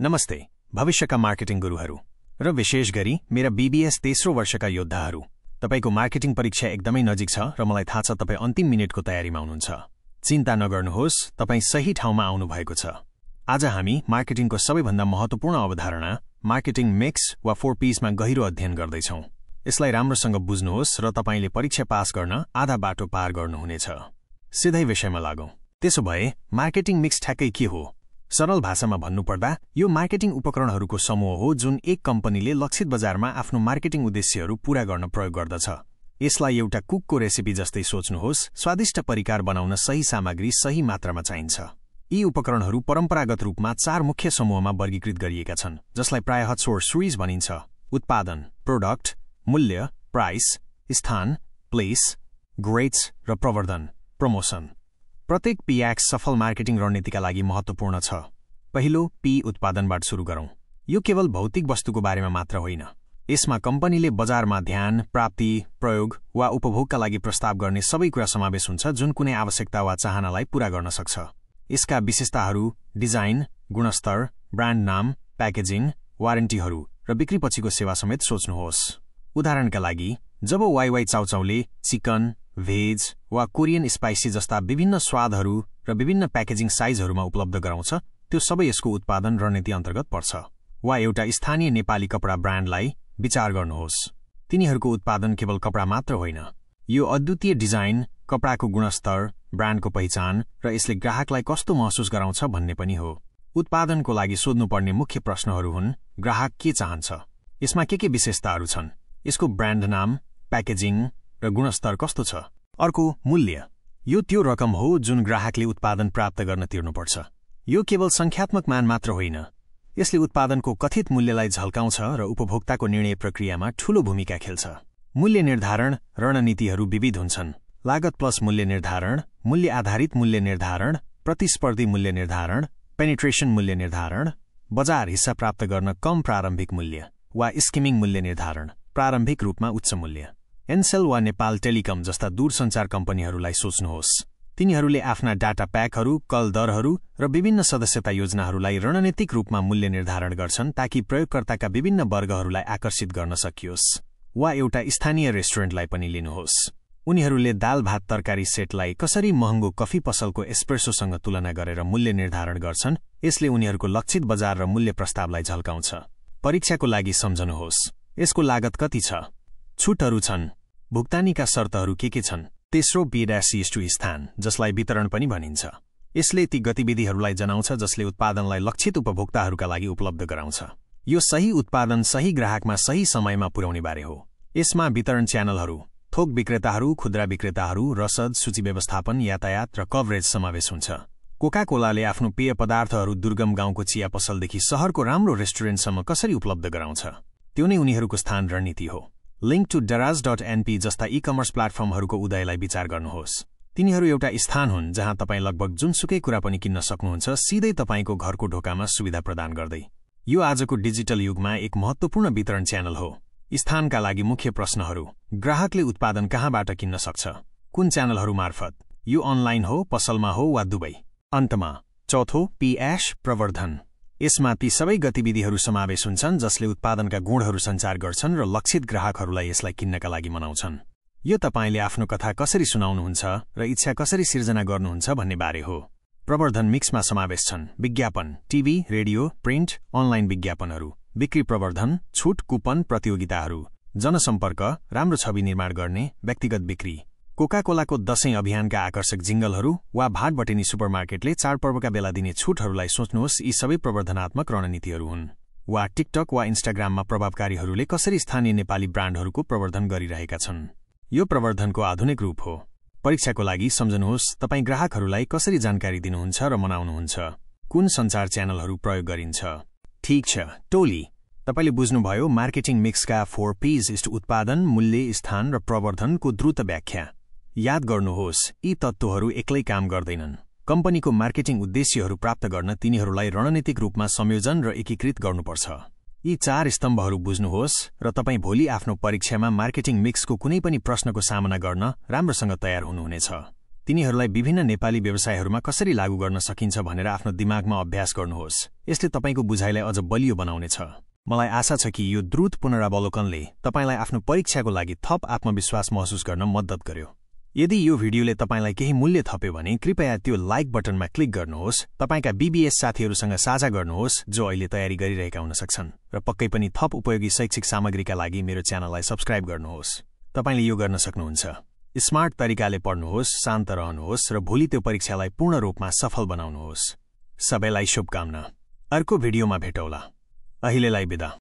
नमस्ते भविष्यका मार्केटिङ गुरुहरू र विशेष गरी मेरा बीबीएस तेस्रो वर्षका योद्धाहरू। तपाईको मार्केटिङ परीक्षा एकदमै नजिक छ र मलाई थाहा छ तपाई अन्तिम मिनेटको तयारीमा हुनुहुन्छ। चिन्ता नगर्नुहोस्, तपाई सही ठाउँमा आउनु भएको छ। आज हामी मार्केटिङको सबैभन्दा महत्त्वपूर्ण अवधारणा मार्केटिङ मिक्स वा 4Ps मा गहिरो अध्ययन गर्दैछौं। यसलाई राम्रोसँग बुझ्नुहोस् र तपाईले परीक्षा पास गर्न आधा बाटो पार गर्नुहुनेछ। सिधै विषयमा लागौं। त्यसोभए मार्केटिङ मिक्स ठ्याक्कै के हो? सरल भाषामा भन्नुपर्दा यो मार्केटिङ उपकरणहरूको समूह हो जुन एक कम्पनीले लक्षित बजारमा आफ्नो मार्केटिङ उद्देश्यहरू पूरा गर्न प्रयोग गर्दछ। यसलाई एउटा कुकको रेसिपी जस्तै सोच्नुहोस्। स्वादिष्ट परिकार बनाउन सही सामग्री सही मात्रामा चाहिन्छ। यी उपकरणहरू परम्परागत रूपमा 4 मुख्य समूहमा वर्गीकृत गरिएका छन्, जसलाई प्रायः 4 Cs भनिन्छ: उत्पादन, प्रोडक्ट, मूल्य, प्राइस, स्थान, प्लेस, ग्रेड्स र प्रवर्धन, प्रमोसन। प्रत्येक P-X सफल मार्केटिङ रणनीतिका लागि महत्त्वपूर्ण छ। पहिलो P उत्पादनबाट सुरु गरौं। यो केवल भौतिक वस्तुको बारेमा मात्र होइन। यसमा कम्पनीले बजारमा ध्यान, प्राप्ति, प्रयोग वा उपभोगका लागि प्रस्ताव गर्ने सबै कुरा समावेश हुन्छ जुन कुनै आवश्यकता वा चाहनालाई पूरा गर्न सक्छ। यसका विशेषताहरू डिजाइन, गुणस्तर, ब्रान्ड नाम, प्याकेजिङ, वारेन्टीहरू र बिक्रीपछिको सेवा समेत सोच्नुहोस्। उदाहरणका लागि, जब वाइवाई चाउचाउले चिकन, भेज वा कोरियन स्पाइसी जस्ता विभिन्न स्वादहरू र विभिन्न प्याकेजिङ साइजहरूमा उपलब्ध गराउँछ, त्यो सबै यसको उत्पादन रणनीति अन्तर्गत पर्छ। वा एउटा स्थानीय नेपाली कपडा ब्रान्डलाई विचार गर्नुहोस्। तिनीहरूको उत्पादन केवल कपडा मात्र होइन, यो अद्वितीय डिजाइन, कपडाको गुणस्तर, ब्रान्डको पहिचान र यसले ग्राहकलाई कस्तो महसुस गराउँछ भन्ने पनि हो। उत्पादनको लागि सोध्नुपर्ने मुख्य प्रश्नहरू हुन्: ग्राहक के चाहन्छ? यसमा के विशेषताहरू छन्? यसको ब्रान्ड नाम, प्याकेजिङ र गुणस्तर कस्तो छ? अर्को, मूल्य। यो त्यो रकम हो जुन ग्राहकले उत्पादन प्राप्त गर्न तिर्नुपर्छ। यो केवल संख्यात्मक मान मात्र होइन, यसले उत्पादनको कथित मूल्यलाई झल्काउँछ र उपभोक्ताको निर्णय प्रक्रियामा ठूलो भूमिका खेल्छ। मूल्य निर्धारण रणनीतिहरू विविध हुन्छन्: लागत प्लस मूल्य निर्धारण, मूल्य आधारित मूल्य निर्धारण, प्रतिस्पर्धी मूल्य निर्धारण, पेनिट्रेसन मूल्य निर्धारण, बजार हिस्सा प्राप्त गर्न कम प्रारम्भिक मूल्य वा स्किमिङ मूल्य निर्धारण, प्रारम्भिक रूपमा उच्च मूल्य। एनसेल वा नेपाल टेलिकम जस्ता दूरसञ्चार कम्पनीहरूलाई सोच्नुहोस्। तिनीहरूले आफ्ना डाटा प्याकहरू, कल दरहरू र विभिन्न सदस्यता योजनाहरूलाई रणनीतिक रूपमा मूल्य निर्धारण गर्छन् ताकि प्रयोगकर्ताका विभिन्न वर्गहरूलाई आकर्षित गर्न सकियोस्। वा एउटा स्थानीय रेस्टुरेन्टलाई पनि लिनुहोस्। उनीहरूले दाल भात तरकारी सेटलाई कसरी महँगो कफी पसलको एस्प्रेसोसँग तुलना गरेर मूल्य निर्धारण गर्छन्। यसले उनीहरूको लक्षित बजार र मूल्य प्रस्तावलाई झल्काउँछ। परीक्षाको लागि सम्झनुहोस्, यसको लागत कति छ? छुटहरू छन्? भुक्तानीका शर्तहरू के छन्? तेस्रो P-C स्थान, जसलाई वितरण पनि भनिन्छ। यसले ती गतिविधिहरूलाई जनाउँछ जसले उत्पादनलाई लक्षित उपभोक्ताहरूका लागि उपलब्ध गराउँछ। यो सही उत्पादन सही ग्राहकमा सही समयमा पुर्याउने बारे हो। यसमा वितरण च्यानलहरू, थोक विक्रेताहरू, खुद्रा विक्रेताहरू, रसद, सूची व्यवस्थापन, यातायात र कभरेज समावेश हुन्छ। कोका-कोलाले आफ्नो पेय पदार्थहरू दुर्गम गाउँको चिया पसलदेखि शहरको राम्रो रेस्टुरेन्टसम्म कसरी उपलब्ध गराउँछ? त्यो नै उनीहरूको स्थान रणनीति हो। लिङ्क टु Daraz.np जस्ता ई-कमर्स प्लेटफर्महरूको उदयलाई विचार गर्नुहोस्। तिनीहरू एउटा स्थान हुन् जहाँ तपाईँ लगभग जुनसुकै कुरा पनि किन्न सक्नुहुन्छ, सिधै तपाईको घरको ढोकामा सुविधा प्रदान गर्दै। यो आजको डिजिटल युगमा एक महत्त्वपूर्ण वितरण च्यानल हो। स्थानका लागि मुख्य प्रश्नहरू: ग्राहकले उत्पादन कहाँबाट किन्न सक्छ? कुन च्यानलहरू मार्फत? यो अनलाइन हो, पसलमा हो वा दुवै? अन्तमा चौथो P-H प्रवर्धन। यसमा ती सबै गतिविधिहरू समावेश हुन्छन् जसले उत्पादनका गुणहरू सञ्चार गर्छन् र लक्षित ग्राहकहरूलाई यसलाई किन्नका लागि मनाउँछन्। यो तपाईले आफ्नो कथा कसरी सुनाउनुहुन्छ र इच्छा कसरी सिर्जना गर्नुहुन्छ भन्ने बारे हो। प्रवर्धन मिक्समा समावेश छन्: विज्ञापन, टिभी, रेडियो, प्रिन्ट, अनलाइन विज्ञापनहरू, बिक्री प्रवर्धन, छुट कुपन प्रतियोगिताहरू, जनसम्पर्क, राम्रो छवि निर्माण गर्ने, व्यक्तिगत बिक्री, कोका-कोलाको दशैं अभियानका आकर्षक जिङ्गलहरू वा भाटबटेनी सुपरमार्केटले चाडपर्वका बेला दिने छुटहरूलाई सोच्नुहोस्। यी सबै प्रवर्धनात्मक रणनीतिहरू हुन्। वा टिकटक वा इन्स्टाग्राममा प्रभावकारीहरूले कसरी स्थानीय नेपाली ब्रान्डहरूको प्रवर्धन गरिरहेका छन्। यो प्रवर्धनको आधुनिक रूप हो। परीक्षाको लागि सम्झनुहोस्, तपाईँ ग्राहकहरूलाई कसरी जानकारी दिनुहुन्छ र मनाउनुहुन्छ। कुन सञ्चार च्यानलहरू प्रयोग गरिन्छ? ठीक छ, टोली, तपाईले बुझ्नुभयो मार्केटिङ मिक्सका 4Ps: उत्पादन, मूल्य, स्थान र प्रवर्धनको द्रुत व्याख्या। याद गर्नुहोस्, यी तत्त्वहरू एक्लै काम गर्दैनन्। कम्पनीको मार्केटिङ उद्देश्यहरू प्राप्त गर्न तिनीहरूलाई रणनीतिक रूपमा संयोजन र एकीकृत गर्नुपर्छ। यी 4 स्तम्भहरू बुझ्नुहोस् र तपाईँ भोलि आफ्नो परीक्षामा मार्केटिङ मिक्सको कुनै पनि प्रश्नको सामना गर्न राम्रोसँग तयार हुनुहुनेछ। तिनीहरूलाई विभिन्न नेपाली व्यवसायहरूमा कसरी लागू गर्न सकिन्छ भनेर आफ्नो दिमागमा अभ्यास गर्नुहोस्। यसले तपाईको बुझाइलाई अझ बलियो बनाउनेछ। मलाई आशा छ कि यो द्रुत पुनरावलोकनले तपाईलाई आफ्नो परीक्षाको लागि थप आत्मविश्वास महसुस गर्न मद्दत गर्यो। यदि यो भिडियोले तपाईलाई केही मूल्य थप्यो भने कृपया त्यो लाइक बटनमा क्लिक गर्नुहोस्, तपाईका बीबीएस साथीहरूसँग साझा गर्नुहोस् जो अहिले तयारी गरिरहेका हुन सक्छन्, र पक्कै पनि थप उपयोगी शैक्षिक सामग्रीका लागि मेरो च्यानललाई सब्स्क्राइब गर्नुहोस्। तपाईले यो गर्न सक्नुहुन्छ। स्मार्ट तरिकाले पढ्नुहोस्, शान्त रहनुहोस् र भोलि त्यो परीक्षालाई पूर्ण रूपमा सफल बनाउनुहोस्। सबैलाई शुभकामना। अर्को भिडियोमा भेटौँला। अहिलेलाई बिदा।